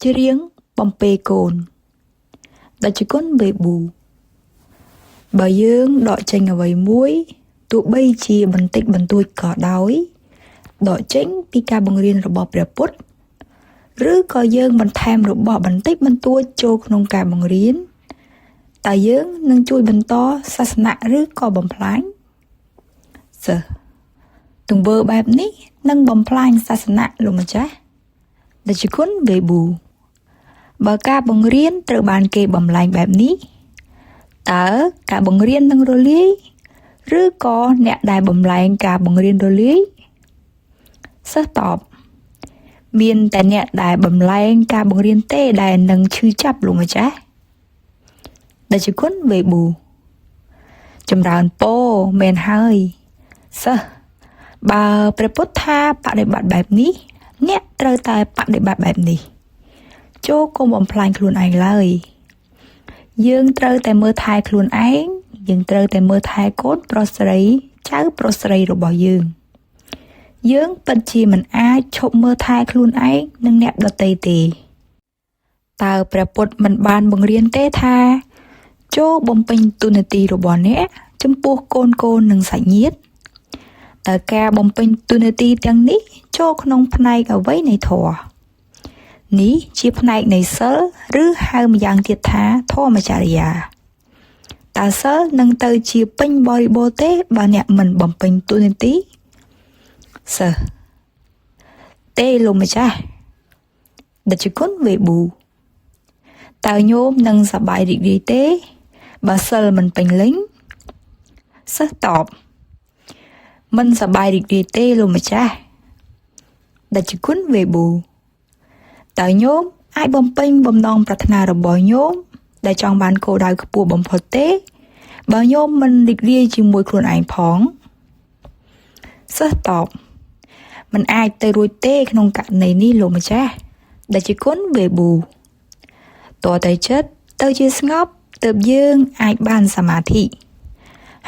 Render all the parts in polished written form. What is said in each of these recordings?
ជារៀងបំពេកូនដែលជាគុណវេប៊ូបើយើងដកចេញអ្វីមួយទោះបីជាបន្តិចបន្តួចក៏ដោយដកចេញពីការបង្រៀនរបស់ព្រះពុទ្ធឬក៏យើងបន្ថែមរបស់បន្តិចបន្តួចចូលក្នុងការបង្រៀនតើយើងនឹងជួយបន្តសាសនាឬក៏បំផ្លាញទង្វើបែបនេះនឹងបំផ្លាញសាសនាលោកម្ចាស់ដែលជាគុណវេប៊ូបើការបង្រៀនត្រូវបានគេបំលែងបែបនេះតើការបង្រៀននឹងរលាយឬក៏អ្នកដែលបំលែងការបង្រៀនរលាយសិស្សតបមានតែអ្នកដែលបំលែងការបង្រៀនទេដែលនឹងឈឺចាប់លោកម្ចាស់ដែលជាគុណវេប៊ូចម្រើនពរមែនហើយសិស្សបើព្រះពុទ្ធថាបដិបត្តិបែបនេះអ្នកត្រូវតែបដិបត្តិបែបនេះចូលកុំបំផ្លាញខ្លួនឯងឡើយយើងត្រូវតែមើលថែខ្លួនឯងយើងត្រូវតែមើលថែកូនប្រុសស្រីចៅប្រុសស្រីរបស់យើងពិតជាមិនអាចឈប់មើលថែខ្លួនឯងនិងអ្នកដទៃទេតើព្រះពុទ្ធមិនបានបង្រៀនទេថាចូលបំពេញតួនាទីរបស់អ្នកចំពោះកូននិងសាច់ញាតិតើការបំពេញតួនាទីទាំងនេះចូលក្នុងផ្នែកអ្វីនៃធម៌នេះជាផ្នែកនៃសិលឬហៅម្យ៉ាងទៀតថាធម្មចរិយាតើសិលនឹងទៅជាពេញបរិបូរណ៍ទេបើអ្នកមិនបំពេញតួនាទីសិស្សទេលោកម្ចាស់ដែលជាគុណវេប៊ូតើញោមនឹងសប្បាយរីករាយទេបើសិលមិនពេញលេញសិស្សតបមិនសប្បាយរីករាយទេលោកម្ចាស់ដែលជាគុណវេប៊ូតើញោមអាចបំពេញបំណងប្រាថ្នារបស់ញោមដែលចង់បានគោលដៅខ្ពស់បំផុតទេបើញោមមិនរីករាយជាមួយខ្លួនឯងផងសិស្សតបមិនអាចទៅរួចទេក្នុងករណីនេះលោកម្ចាស់ដែលជាគុណវេប៊ូតើតែចិត្តទៅជាស្ងប់ទើបយើងអាចបានសមាធិ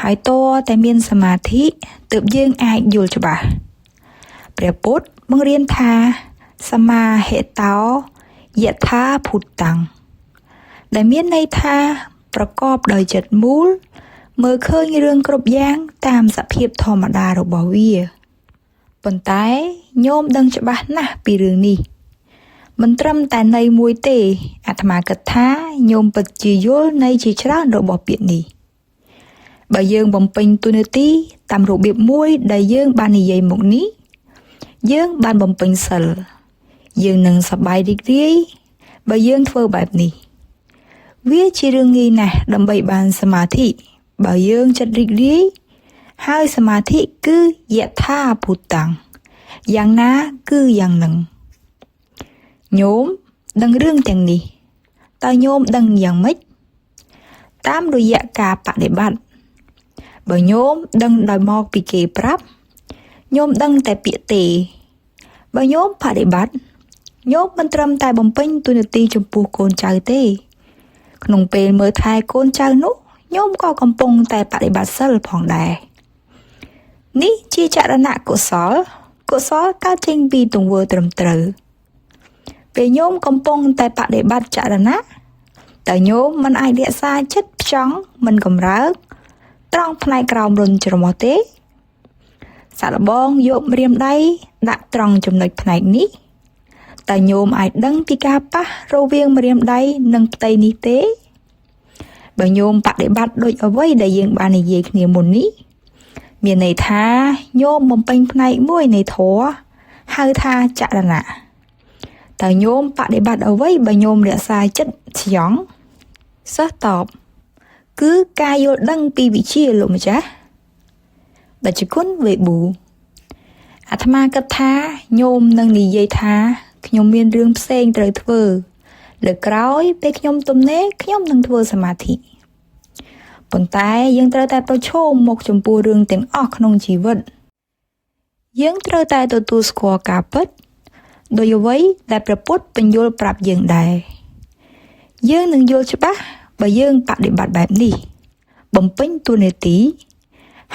ហើយតើតែមានសមាធិទើបយើងអាចយល់ច្បាស់ព្រះពុទ្ធបង្រៀនថាសមាហិតោយថាភូតាំងដែលមានន័យថាប្រកបដោយចិត្តមូលមើលឃើញរឿងគ្រប់យ៉ាងតាមសភាពធម្មតារបស់វាប៉ុន្តែញោមដឹងច្បាស់ណាស់ពីរឿងនេះមិនត្រឹមតែន័យមួយទេអាត្មាគិតថាញោមពិតជាយល់ន័យជាច្រើនរបស់ពាក្យនេះបើយើងបំពេញតួនាទីតាមរបៀបមួយដែលយើងបាននិយាយមកនេះយើងបានបំពេញសិលយើងនឹងសប្បាយរីករាយបើយើងធ្វើបែបនេះវាជារឿងងាយណាស់ដើម្បីបានសមាធិបើយើងចិត្តរីករាយហើយសមាធិគឺយថាភូតាំងយ៉ាងណាគឺយ៉ាងនឹងញោមដឹងរឿងទាំងនេះតើញោមដឹងយ៉ាងម៉េចតាមរយៈការបដិបត្តិបើញោមដឹងដោយមកពីគេប្រាប់ញោមដឹងតែពាក្យទេបើញោមបដិបត្តិញោមមិនត្រឹមតែបំពេញតួនាទីចំពោះកូនចៅទេក្នុងពេលមើលថែកូនចៅនោះញោមក៏កំពុងតែបដិបត្តិសិលផងដែរនេះជាចរណៈកុសលកើតចេញពីទង្វើត្រឹមត្រូវពេលញោមកំពុងតែបដិបត្តិចរណៈតើញោមមិនអាចរក្សាចិត្តផ្ចង់មិនកម្រើកត្រង់ផ្នែកក្រោមរុនច្រមុះទេសាក់លបងយកម្រាមដៃដាក់ត្រង់ចំណុចផ្នែកនេះតើញោមអាចដឹងពីការប៉ះរវាងម្រាមដៃនិងផ្ទៃនេះទេបើញោមបដិបត្តិដូចអ្វីដែលយើងបាននិយាយគ្នាមុននេះមានន័យថាញោមបំពេញផ្នែកមួយនៃធម៌ហៅថាចរណៈតើញោមបដិបត្តិអ្វីបើញោមរក្សាចិត្តស្យង់សិស្សតបគឺការយល់ដឹងពីវិជ្ជាលោកម្ចាស់ដែលជាគុណវេប៊ូអាត្មាគិតថាញោមនឹងនិយាយថាខ្ញុំមានរឿងផ្សេងត្រូវធ្វើលើក្រោយពេលខ្ញុំទំនេរខ្ញុំនឹងធ្វើសមាធិប៉ុន្តែយើងត្រូវតែប្រឈមមុខចំពោះរឿងទាំងអស់ក្នុងជីវិតយើងត្រូវតែទទួលស្គាល់ការពិតដោយអ្វីដែលព្រះពុទ្ធបញ្យល់ប្រាប់យើងដែរយើងនឹងយល់ច្បាស់បើយើងបដិបត្តិបែបនេះបំពេញតួនាទី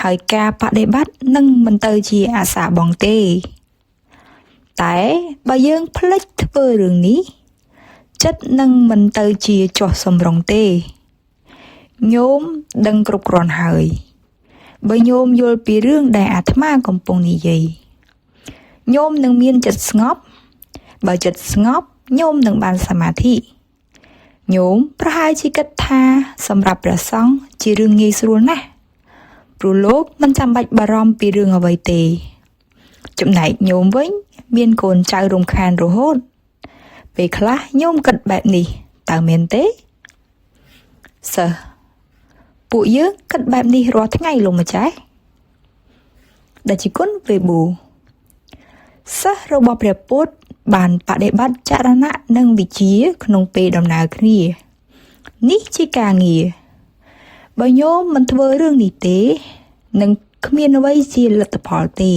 ហើយការបដិបត្តិនឹងមិនទៅជាអាសាបងទេតែបើយើងភ្លេចធ្វើរឿងនេះ ចិត្តនឹងមិនទៅជាចោះសំរងទេញោមដឹងគ្រប់គ្រាន់ហើយបើញោមយល់ពីរឿងដែលអាត្មាកំពុងនិយាយញោមនឹងមានចិត្តស្ងប់បើចិត្តស្ងប់ញោមនឹងបានសមាធិញោមប្រហែលជាគិតថាសម្រាប់ព្រះសង្ឃជារឿងងាយស្រួលណាស់ព្រោះលោកមិនចាំបាច់បារម្ភពីរឿងអ្វីទេចំណែកញោមវិញមានកូនចៅរំខានរហូតពេលខ្លះញោមគិតបែបនេះតើមែនទេសិស្សពួកយើងគិតបែបនេះរាល់ថ្ងៃលោកម្ចាស់ដែលជាគុណវេប៊ូសិស្សរបស់ព្រះពុទ្ធបានបដិបត្តិចរណៈនិងវិជ្ជាក្នុងពេលដំណើរគ្នានេះជាការងារបើញោមមិនធ្វើរឿងនេះទេនឹងគ្មានអ្វីជាលទ្ធផលទេ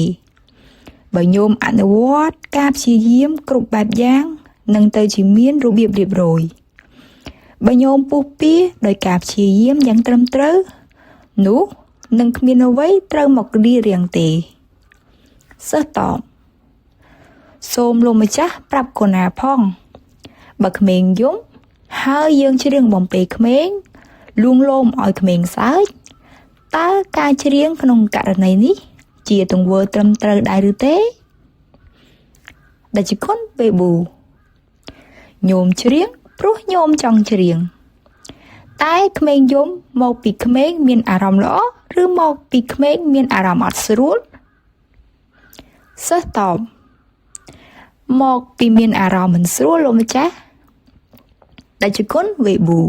បើញោមអនុវត្តការព្យាយាមគ្រប់បែបយ៉ាងនឹងទៅជាមានរបៀបរៀបរយបើញោមពុះពៀដោយការព្យាយាមយ៉ាងត្រឹមត្រូវនោះនឹងគ្មានអ្វីត្រូវមករារាំងទេសិស្សតបសូមលោកម្ចាស់ប្រាប់កូនណាផងបើក្មេងយំហើយយើងច្រៀងបំពេក្មេងលួងលោមឲ្យក្មេងសើចតើការច្រៀងក្នុងករណីនេះជាទង្វើត្រឹមត្រូវដែរឬទេដែលជាគុណវេប៊ូញោមច្រៀងព្រោះញោមចង់ច្រៀងតែក្មេងយំមកពីក្មេងមានអារម្មណ៍ល្អឬមកពីក្មេងមានអារម្មណ៍អត់ស្រួលសិស្សតបមកពីមានអារម្មណ៍មិនស្រួលលោកម្ចាស់ដែលជាគុណវេប៊ូ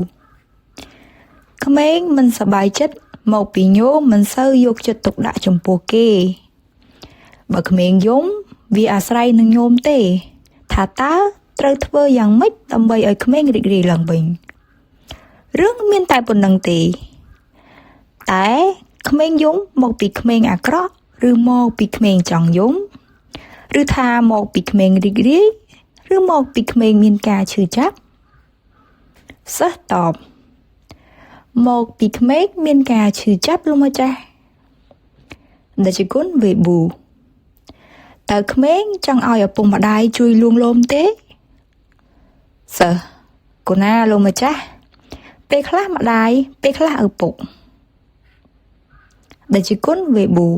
ក្មេងមិនសប្បាយចិត្តមកពីញោមមិនសូវយកចិត្តទុកដាក់ចំពោះគេបើក្មេងយំវាអាស្រ័យនឹងញោមទេថាតើត្រូវធ្វើយ៉ាងម៉េចដើម្បីឲ្យក្មេងរីករាយឡើងវិញរឿងមានតែប៉ុណ្្នឹងទេតែក្មេងយំមកពីក្មេងអាក្រក់ឬមកពីក្មេងចង់យំឬថាមកពីក្មេងរីករាយឬមកពីក្មេងមានការឈឺចាប់សិស្សតបមកពីក្មេងមានការឈឺចាប់លោកម្ចាស់ដែលជាគុណវេប៊ូតើក្មេងចង់ឲ្យឪពុកម្ដាយជួយលួងលោមទេសិស្សកូនណាលោកម្ចាស់ពេលខ្លះម្ដាយពេលខ្លះឪពុកដែលជាគុណវេប៊ូ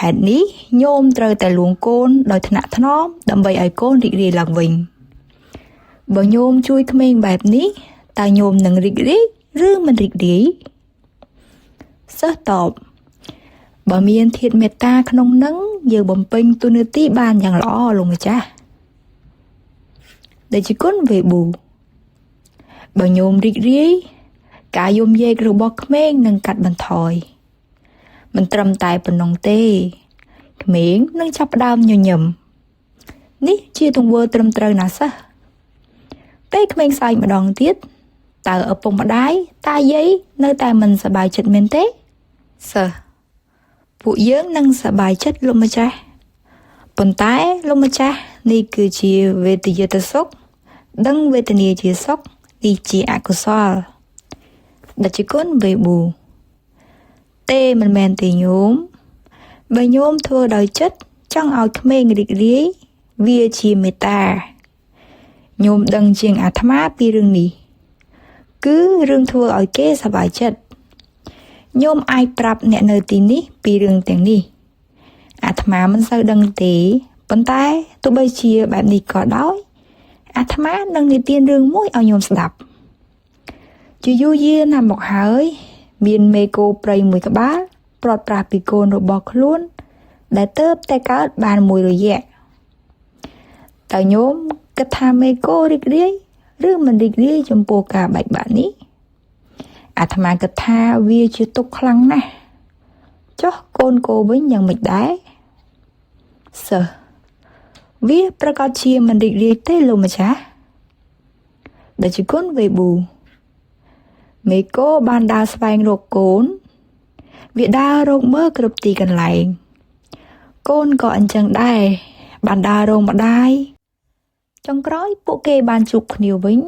ហេតុនេះញោមត្រូវតែលួងកូនដោយថ្នាក់ថ្នមដើម្បីឲ្យកូនរីករាយឡើងវិញបើញោមជួយក្មេងបែបនេះតើញោមនឹងរីករាយឬមិនរីករាយសិស្សតបបើមានធាតុមេត្តាក្នុងនឹងយើងបំពេញតួនាទីបានយ៉ាងល្អលោកម្ចាស់ដែលជាគុណវេប៊ូបើញោមរីករាយការយំយេករបស់ក្មេងនឹងកាត់បន្ថយមិនត្រឹមតែប៉ុណ្ណោះទេក្មេងនឹងចាប់ផ្ដើមញញឹមនេះជាទង្វើត្រឹមត្រូវណាស់សិស្សពេលក្មេងសើចម្ដងទៀតតើឪពុកម្ដាយតាយាយនៅតែមិនសប្បាយចិត្តមែនទេសិស្សពួកយើងនឹងសប្បាយចិត្តលោកម្ចាស់ប៉ុន្តែលោកម្ចាស់នេះគឺជាវេទយតសុខដឹងវេទនាជាសុខនេះជាអកុសលដែលជាគុណវេប៊ូទេមិនមែនទេញោមបើញោមធ្វើដោយចិត្តចង់ឲ្យក្មេងរីករាយវាជាមេត្តាញោមដឹងជាងអាត្មាពីរឿងនេះគឺរឿងធ្វើឲ្យគេសប្បាយចិត្តញោមអាចប្រាប់អ្នកនៅទីនេះពីរឿងទាំងនេះអាត្មាមិនសូវដឹងទេប៉ុន្តែទោះបីជាបែបនេះក៏ដោយអាត្មានឹងនិទានរឿងមួយឲ្យញោមស្ដាប់ជាយូរយារណាស់មកហើយមានមេគោព្រៃមួយក្បាលព្រាត់ប្រាសពីកូនរបស់ខ្លួនដែលទើបតែកើតបានមួយរយៈតើញោមគិតថាមេគោរីករាយឬមិនរីករាយចំពោះការបែកបាក់នេះអាត្មាគិតថាវាជាទុក្ខខ្លាំងណាស់ចុះកូនគោវិញយ៉ាងម៉េចដែរសិស្សវាប្រកាសជាមិនរីករាយទេលោកម្ចាស់ដែលជាគុណវេប៊ូមេគោបានដើរស្វែងរកកូនវាដើររកមើលគ្រប់ទីកន្លែងកូនក៏អញ្ចឹងដែរបានដើររកម្ដាយចុងក្រោយពួកគេបានជួបគ្នាវិញ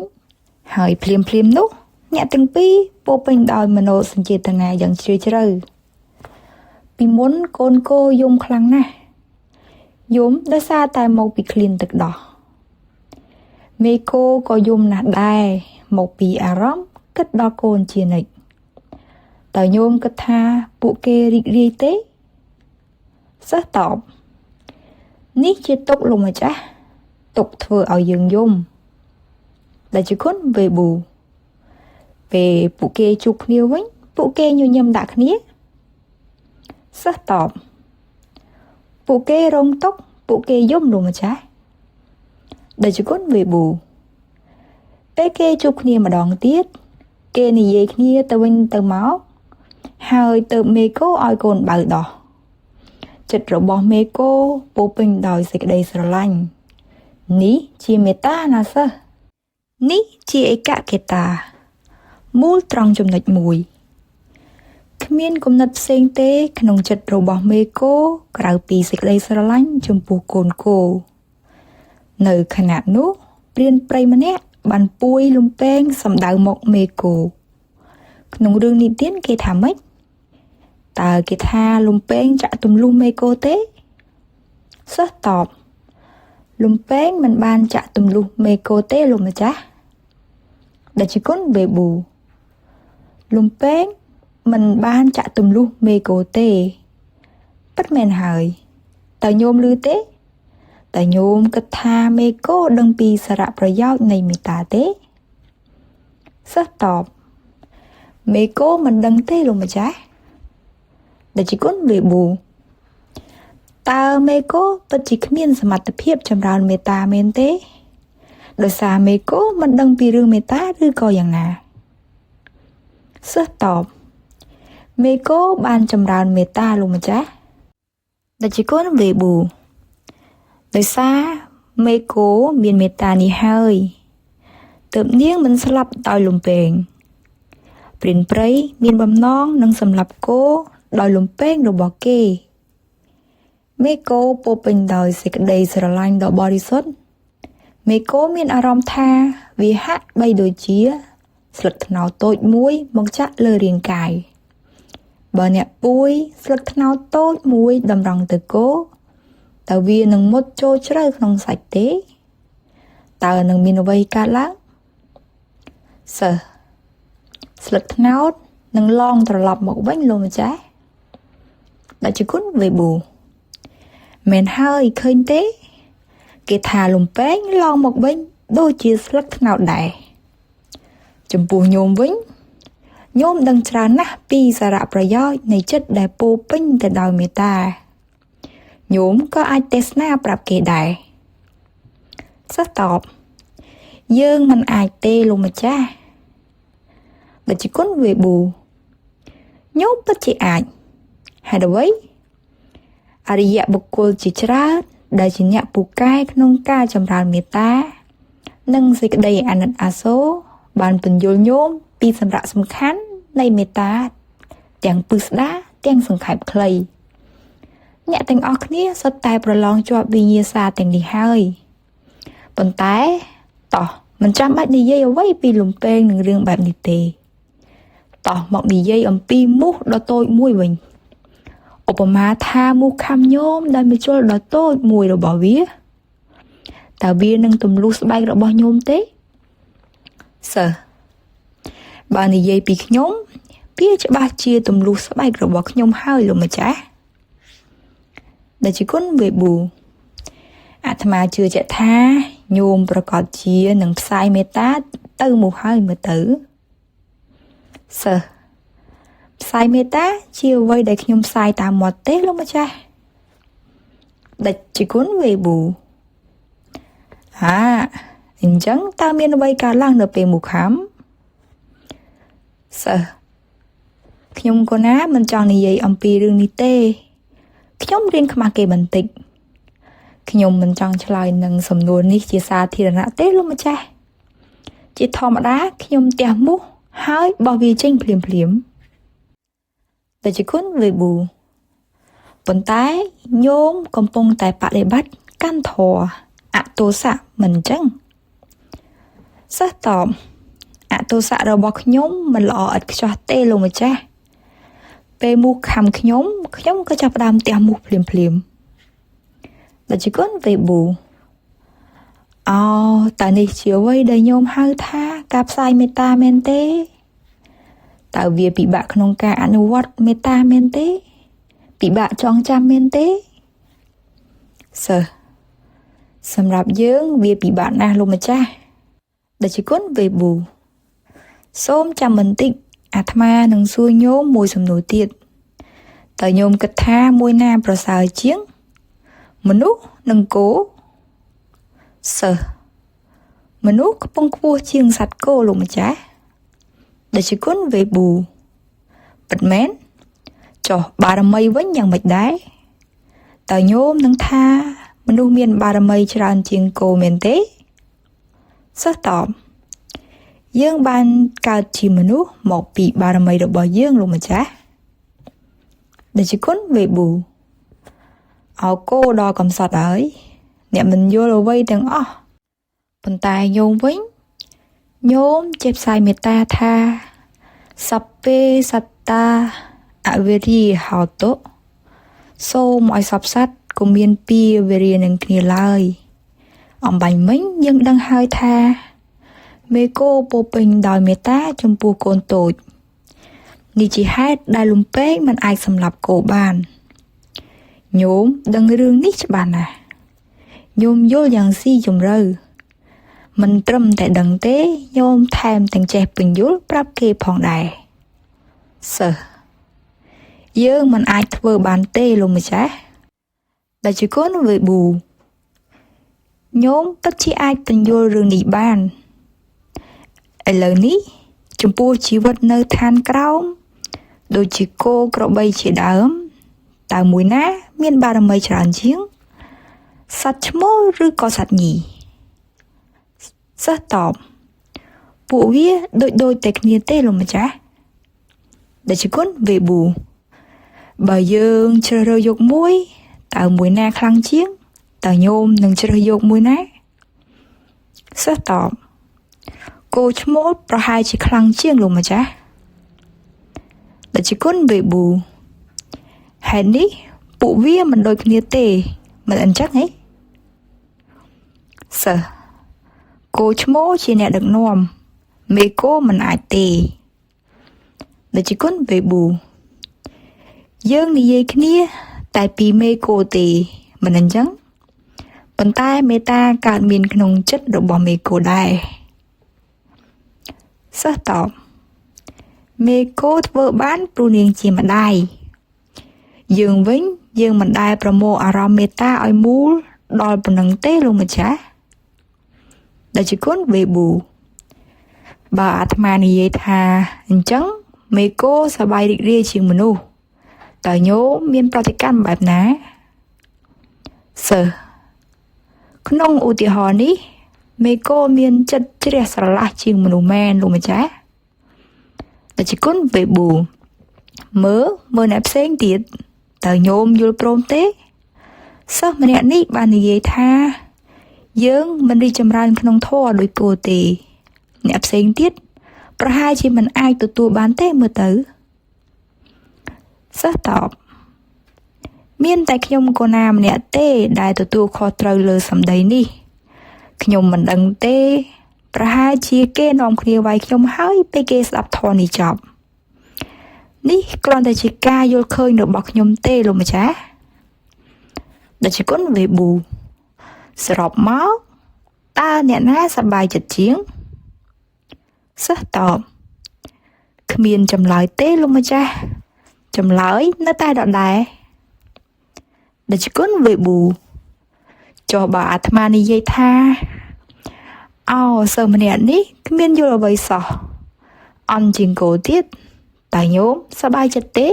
ហើយភ្លាមនោះអ្នកទាំងពីរពោពេញដោយមនោសញ្ចេតនាយ៉ាងជ្រាលជ្រៅពីមុនកូនគោយំខ្លាំងណាស់យំដោយសារតែមកពីឃ្លានទឹកដោះ មេកូក៏យំណាស់ដែរមកពីអារម្មណ៍គិតដល់កូនជានិច្ចតើញោមគិតថាពួកគេរីករាយទេសិស្សតបនេះជាទុកលោកម្ចាស់ទុកធ្វើឲ្យយើងយំដែលជាគុណវេប៊ូពេលពួកគេជួបគ្នាវិញពួកគេញញឹមដាក់គ្នាសិស្សតបពួកគេរងទុកពួកគេយំលោកម្ចាស់ដែលជាគុណវេប៊ូពេលគេជួបគ្នាម្ដងទៀតគេនិយាយគ្នាទៅវិញទៅមកហើយទៅមេកូឲ្យកូនបៅដោះចិត្តរបស់មេកូពោពេញដោយសេចក្តីស្រឡាញ់នេះជាមេត្តាណាសិស្សនេះជាឯកកេតាមូលត្រង់ចំណុចមួយគ្មានគំនិតផ្សេងទេក្នុងចិត្តរបស់មេកូក្រៅពីសេចក្តីស្រឡាញ់ចំពោះកូនគោនៅខណៈនោះព្រានព្រៃម្នាក់បានពួយលំពេងសំដៅមកមេកូក្នុងរឿងនិទានគេថាម៉េចតើគេថាលំពេងចាក់ទម្លុះមេកូទេសិស្សតបលំពេងមិនបានចាក់ទម្លុះមេកូទេលោកម្ចាស់ដែលជាគុណវេប៊ូលំពេងមិនបានចាក់ទម្លុះមេកូទេពិតមែនហើយតើញោមឮទេតើញោមគិតថាមេកូដឹងពីសារៈប្រយោជន៍នៃមេត្តាទេសិស្សតបមេកូមិនដឹងទេលោកម្ចាស់ដែលជាគុណវេប៊ូតើមេកូពិតជាគ្មានសមត្ថភាពចម្រើនមេត្តាមែនទេដោយសារមេកូមិនដឹងពីរឿងមេត្តាឬក៏យ៉ាងណាសិស្សតបមេកូបានចម្រើនមេត្តាលោកម្ចាស់ដែលជាគុណវេប៊ូដោយសារមេកូមានមេត្តានេះហើយទើបនាងមិនស្លាប់ដោយលំពេងព្រានព្រៃមានបំណងនឹងសម្លាប់គោដោយលំពេងរបស់គេមេកូពោពេញដោយសេចក្តីស្រឡាញ់ដ៏បរិសុទ្ធមេកូមានអារម្មណ៍ថាវាហាក់បីដូចជាស្លឹកត្នោតតូចមួយមកចាក់លើរាងកាយបើអ្នកពួយស្លឹកត្នោតតូចមួយតម្រង់ទៅគោតើវានឹងមុតចូលជ្រៅក្នុងសាច់ទេតើនឹងមានអ្វីកើតឡើងសិស្សស្លឹកត្នោតនឹងឡងត្រឡប់មកវិញលោកម្ចាស់ដែលជាគុណវេប៊ូមែនហើយឃើញទេគេថាលំពេងឡងមកវិញដូចជាស្លឹកត្នោតដែរចំពោះញោមវិញញោមដឹងច្រើនណាស់ពីសារៈប្រយោជន៍នៃចិត្តដែលពោពេញទៅដោយមេត្តាញោមក៏អាចទេសនាប្រាប់គេដែរសិស្សតបយើងមិនអាចទេលោកម្ចាស់ដែលជាគុណវេប៊ូញោមពិតជាអាចហេតុអ្វីអរិយបុគ្គលជាច្រើនដែលជាអ្នកពូកែក្នុងការចម្រើនមេត្តានិងសេចក្តីអាណិតអាសូរបានពន្យល់ញោមពីសម្រាប់សំខាន់នៃមេត្តាទាំងពិស្ដារទាំងសង្ខេបខ្លីអ្នកទាំងអស់គ្នាសុទ្ធតែប្រឡងជាប់វិញ្ញាសាទាំងនេះហើយប៉ុន្តែតោះមិនចាំបាច់និយាយអ្វីពីលំពេងនឹងរឿងបែបនេះទេតោះមកនិយាយអំពីមូសដ៏តូចមួយវិញឧបមាថាមូសខាំញោមដែលមជុលដ៏តូចមួយរបស់វាតើវានឹងទម្លុះស្បែករបស់ញោមទេសិស្សបើនិយាយពីខ្ញុំវាច្បាស់ជាទម្លុះស្បែករបស់ខ្ញុំហើយលោកម្ចាស់ដែលជាគុណវេប៊ូអាត្មាជឿជាក់ថាញោមប្រកាសជានឹងផ្សាយមេត្តាទៅមកហើយមើលទៅសិស្សផ្សាយមេត្តាជាអ្វីដែលខ្ញុំផ្សាយតាមមាត់ទេលោកម្ចាស់ដែលជាគុណវេប៊ូអញ្ចឹងតើមានអ្វីកើតឡើងនៅពេលមកខំសិស្សខ្ញុំក៏ណាមិនចង់និយាយអំពីរឿងនេះទេខ្ញុំរៀនខ្មាស់គេបន្តិចខ្ញុំមិនចង់ឆ្លើយនឹងសំណួរនេះជាសាធារណៈទេលោកម្ចាស់ជាធម្មតាខ្ញុំទះមូសហើយបោះវាចេញភ្លាមតែជាគុណវេប៊ូប៉ុន្តែញោមកំពុងតែបដិបត្តិកាន់ធម៌អទោសៈមិនអញ្ចឹងសិស្សតបអទោសៈរបស់ខ្ញុំមិនល្អឥតខ្ចោះទេលោកម្ចាស់ពេលមូសខាំខ្ញុំក៏ចាប់ផ្ដើមទះមូសភ្លាមដែលជាគុណវេប៊ូ តើនេះជាអ្វីដែលញោមហៅថាការផ្សាយមេត្តាមែនទេតើវាពិបាកក្នុងការអនុវត្តមេត្តាមែនទេពិបាកចងចាំមែនទេសិស្សសម្រាប់យើងវាពិបាកណាស់លោកម្ចាស់ដែលជាគុណវេប៊ូសូមចាំបន្តិចអាត្មានឹងសួរញោមមួយសំណួរទៀតតើញោមគិតថាមួយណាប្រសើរជាងមនុស្សនិងគោសិស្សមនុស្សខ្ពង់ខ្ពស់ជាងសត្វគោលោកម្ចាស់ដែលជាគុណវេប៊ូពិតមែនចុះបារមីវិញយ៉ាងម៉េចដែរតើញោមនឹងថាមនុស្សមានបារមីច្រើនជាងគោមែនទេសិស្សតបយើងបានកើតជាមនុស្សមកពីបារមីរបស់យើងលោកម្ចាស់ដែលជាគុណវេប៊ូអោគោដល់កំសត់ហើយអ្នកមិនយល់អ្វីទាំងអស់ប៉ុន្តែញោមវិញញោមចេះផ្សាយមេត្តាថាសព្ពេសត្តាអវេរីហោតុសូមឲ្យសពសត្វកុំមានពៀវេរានឹងគ្នាឡើយអំបញ្ញមិញយើងដឹងហើយថាមេគោពោពេញដោយមេត្តាចំពោះកូនតូចនេះជាហេតុដែលលំពេងមិនអាចសម្លាប់គោបានញោមដឹងរឿងនេះច្បាស់ណាស់ញោមយល់យ៉ាងស៊ីជម្រៅមិនត្រឹមតែដឹងទេញោមថែមទាំងចេះពន្យល់ប្រាប់គេផងដែរសិស្សយើងមិនអាចធ្វើបានទេលោកម្ចាស់ដែលជាគុណវេប៊ូញោមពិតជាអាចពន្យល់រឿងនេះបានឥឡូវនេះចំពោះជីវិតនៅឋានក្រោមដូចជាគោក្របីជាដើមតើមួយណាមានបារមីច្រើនជាងសត្វឈ្មោលឬក៏សត្វញីសិស្សតបពួកវាដូចតែគ្នាទេលោកម្ចាស់ដែលជាគុណវេប៊ូបើយើងជ្រើសរើសយកមួយតើមួយណាខ្លាំងជាងតើញោមនឹងជ្រើសយកមួយណាសិស្សតបគោឈ្មោលប្រហែលជាខ្លាំងជាងលោកម្ចាស់ដែលជាគុណវេប៊ូហេតុនេះពួកវាមិនដូចគ្នាទេមិនអញ្ចឹងហ៎សិស្សគោឈ្មោលជាអ្នកដឹកនាំមេគោមិនអាចទេដែលជាគុណវេប៊ូយើងនិយាយគ្នាតែពីមេគោទេមិនអញ្ចឹងប៉ុន្តែមេត្តាកើតមានក្នុងចិត្តរបស់មេគោដែរសិស្សតបមេគោធ្វើបានព្រោះនាងជាម្ដាយយើងវិញយើងមិនដែលប្រមូលអារម្មណ៍មេត្តាឲ្យមូលដល់ប៉ុណ្ណឹងទេលោកម្ចាស់ដែលជាគុណវេប៊ូបើអាត្មានិយាយថាអញ្ចឹងមេគោសប្បាយរីករាយជាងមនុស្សតើញោមមានប្រតិកម្មបែបណាសិស្សក្នុងឧទាហរណ៍នេះមេគោមានចិត្តជ្រះស្រឡះជាងមនុស្សមែនលោកម្ចាស់ដែលជាគុណវេប៊ូមើលអ្នកផ្សេងទៀតតើញោមយល់ព្រមទេសិស្សម្នាក់នេះបាននិយាយថាយើងមិនរីកចម្រើនក្នុងធម៌ដោយគោទេអ្នកផ្សេងទៀតប្រហែលជាមិនអាចទទួលបានទេមើលទៅសិស្សតបមានតែខ្ញុំកូនណាម្នាក់ទេដែលទទួលខុសត្រូវលើសម្ដីនេះខ្ញុំមិនដឹងទេប្រហែលជាគេនាំគ្នាវាយខ្ញុំហើយពេលគេស្ដាប់ធម៌នេះចប់នេះគ្រាន់តែជាការយល់ឃើញរបស់ខ្ញុំទេលោកម្ចាស់ដែលជាគុណវេប៊ូសរុបមកតើអ្នកណាសប្បាយចិត្តជាងសិស្សតបគ្មានចម្លើយទេលោកម្ចាស់ចម្លើយនៅតែដដែលដែលជាគុណវេប៊ូចុះបើអាត្មានិយាយថាសិស្សម្នាក់នេះគ្មានយល់អ្វីសោះអន់ជាងគោទៀតតើញោមសប្បាយចិត្តទេ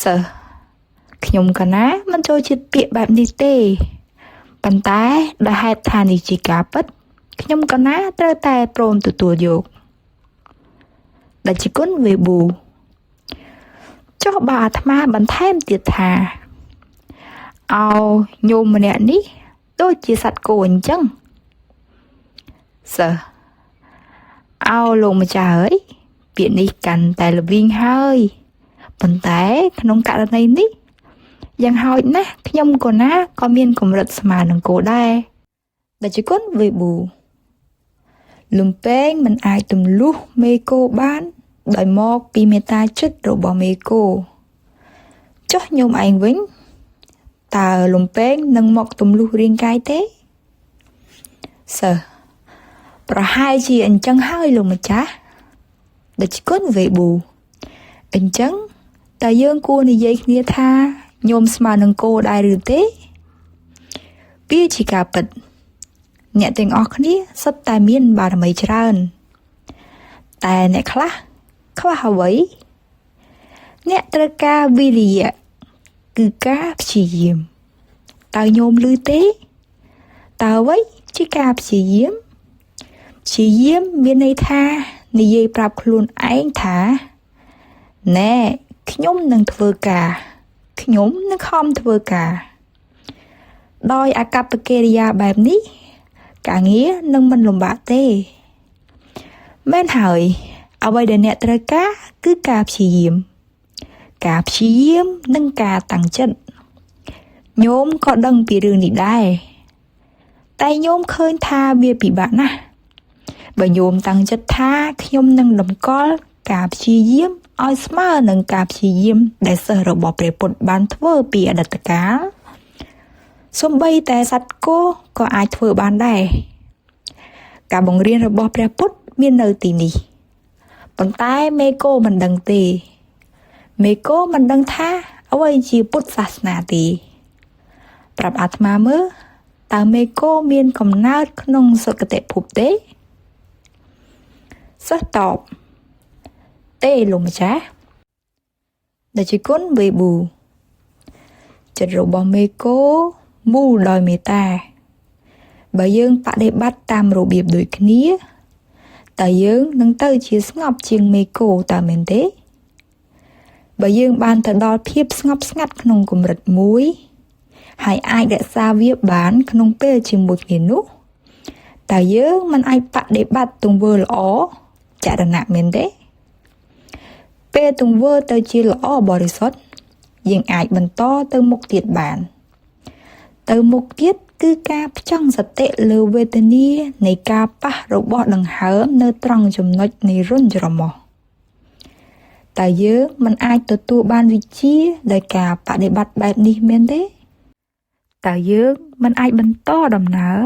សិស្សខ្ញុំកណាមិនចូលចិត្តពាក្យបែបនេះទេប៉ុន្តែដោយហេតុថានេះជាការពិតខ្ញុំកណាត្រូវតែព្រមទទួលយកដែលជាគុណវេប៊ូចុះបើអាត្មាបន្ថែមទៀតថាញោមម្នាក់នេះដូចជាសត្វគោអញ្ចឹងសិស្សលោកម្ចាស់អើយពាក្យនេះកាន់តែល្វីងហើយប៉ុន្តែក្នុងករណីនេះយ៉ាងហោចណាស់ខ្ញុំកូនណាក៏មានកម្រិតស្មើនឹងគោដែរ ដែលជាគុណវេប៊ូលំពេងមិនអាចទម្លុះមេកូបានដោយមកពីមេត្តាចិត្តរបស់មេកូចុះញោមឯងវិញតើលំពេងនឹងមកទម្លុះរាងកាយទេសិស្សប្រហែលជាអញ្ចឹងហើយលោកម្ចាស់ដែលជាគុណវេប៊ូអញ្ចឹងតើយើងគួរនិយាយគ្នាថាញោមស្មើនឹងគោដែរឬទេវាជាការពិតអ្នកទាំងអស់គ្នាសុទ្ធតែមានបារមីច្រើនតែអ្នកខ្លះខ្វះអ្វីអ្នកត្រូវការវិរិយៈគឺការព្យាយាមតើញោមឮទេតើអ្វីជាការព្យាយាមព្យាយាមមានន័យថានិយាយប្រាប់ខ្លួនឯងថាណែខ្ញុំនឹងធ្វើការខ្ញុំនឹងខំធ្វើការដោយអាកប្បកិរិយាបែបនេះការងារនឹងមិនលំបាកទេមែនហើយអ្វីដែលអ្នកត្រូវការគឺការព្យាយាមនិងការតាំងចិត្តញោមក៏ដឹងពីរឿងនេះដែរតែញោមឃើញថាវាពិបាកណាស់បើញោមតាំងចិត្តថាខ្ញុំនឹងតម្កល់ការព្យាយាមឲ្យស្មើនឹងការព្យាយាមដែលសិស្សរបស់ព្រះពុទ្ធបានធ្វើពីអតីតកាលសូម្បីតែសត្វគោក៏អាចធ្វើបានដែរការបង្រៀនរបស់ព្រះពុទ្ធមាននៅទីនេះប៉ុន្តែមេកូមិនដឹងទេមេកូមិនដឹងថាអ្វីជាពុទ្ធសាសនាទេប្រាប់អាត្មាមើលតើមេកូមានកំណើតក្នុងសុគតិភពទេសិស្សតបទេលោកម្ចាស់ដែលជាគុណវេប៊ូចិត្តរបស់មេកូមូលដោយមេត្តាបើយើងបដិបត្តិតាមរបៀបដូចគ្នាតើយើងនឹងទៅជាស្ងប់ជាងមេកូតើមែនទេបើយើងបានទៅដល់ភាពស្ងប់ស្ងាត់ក្នុងកម្រិតមួយហើយអាចរក្សាវាបានក្នុងពេលជាមួយគ្នានោះតើយើងមិនអាចបដិបត្តិទង្វើល្អចរណៈមែនទេពេលទង្វើទៅជាល្អបរិសុទ្ធយើងអាចបន្តទៅមុខទៀតបានទៅមុខទៀតគឺការផ្ចង់សតិលើវេទនានៃការប៉ះរបស់ដង្ហើមនៅត្រង់ចំណុចនៃរុញច្រមុះតើយើងមិនអាចទទួលបានវិជ្ជាដោយការបដិបត្តិបែបនេះមែនទេតើយើងមិនអាចបន្តដំណើរ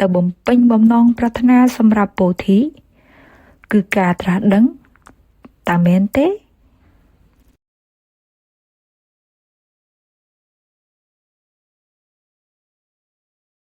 ទៅបំពេញបំណងប្រាថ្នាសម្រាប់ពោធិគឺការត្រាស់ដឹងតើមែនទេ